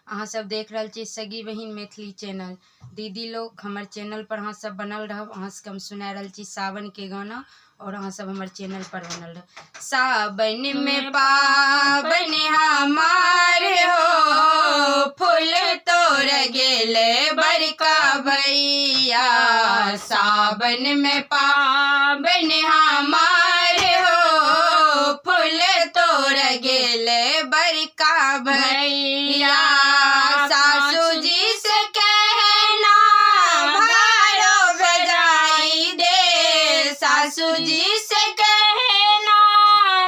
अहाँ सब देख रहल छी सगी बहिन मैथिली चैनल। दीदी लोग हमारे चैनल पर अहाँ सब बनल रहब। अहाँ सबके हम सुना रहल छी सावन के गाना और अहाँ सब हमारे चैनल पर बनल रह। सावन में पावन हमार हो, फूल तोड़ गेले बरका भैया। सावन में पावन हमार हो, फूल तोड़ गेले बरका भैया। सासू जी से कहना भाड़ो भेजाई दे, सासू जी से कहना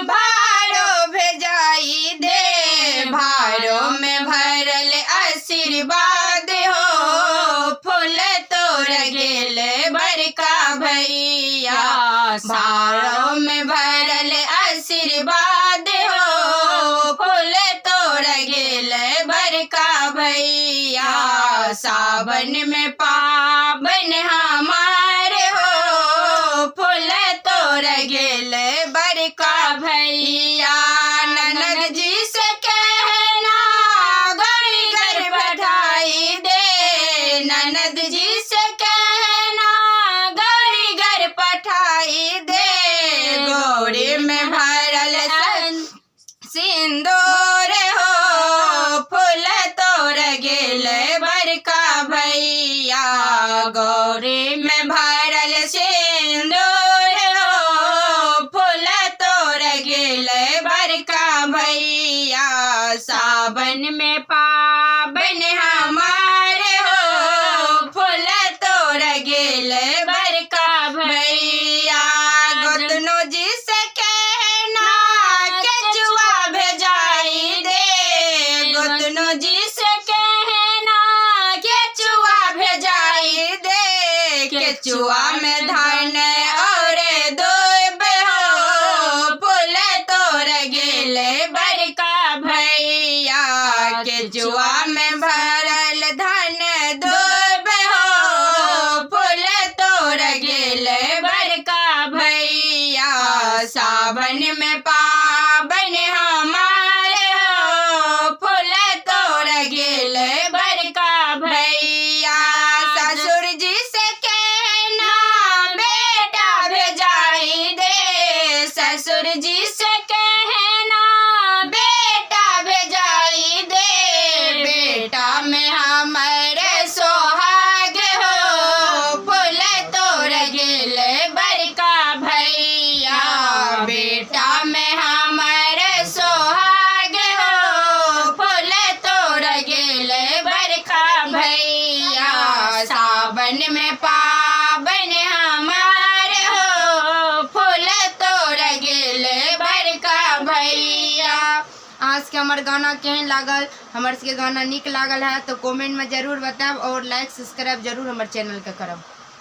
भाड़ो भेजाई दे। भाड़ों में भरल आशीर्वाद हो, फूल तोड़ गेले बरका भैया। भाड़ों में भरल आशीर्वाद हो, फूल तोड़ गेले बरका भैया। सावन में पावन हमार हो, फूल तोड़ गेले बरका भैया। ननद जी से कहना गौरी घर बैठाई दे, ननद जी से कहना गौरी घर पठाई दे। गौरी में भरल सिंदूर हो, फूल तोड़ गेले बरका भैया। गौरी में भरल सिंदूर हो, फूल तोड़ गेले बरका भैया। सावन में पावन हमार हो, फूल तोड़ गेले बरका भैया। गोतनो जी से कहना केचुआ भेजाई दे, गोतनो जी से कहना केचुआ भेजाई दे। केचुआ में धान और दूब हो, फूल तोड़ गेले बरका भैया। केचुआ में भरल धान दूब हो, फूल तोड़ गेले बरका भैया। सावन में पावन हमार हो, फूल तोड़ गेले बरका भैया। ससुर जी से कहना बेटा भेजाई दे, ससुर जी से कहना बेटा भेजाई दे। बेटा में हमारे सोहाग हो, फूल तोड़ गेले बरका भैया। बेटा में हमारे सोहाग हो, फूल तोड़ गेले बरका भैया। सावन में पावन हमार हो, फूल तोड़ गेले बरका भैया। आज के हमारे गाना केहन लागल, हमारे गाना निक लागल है तो कमेंट में जरूर बताएब और लाइक सब्सक्राइब जरूर हमारे चैनल के करब।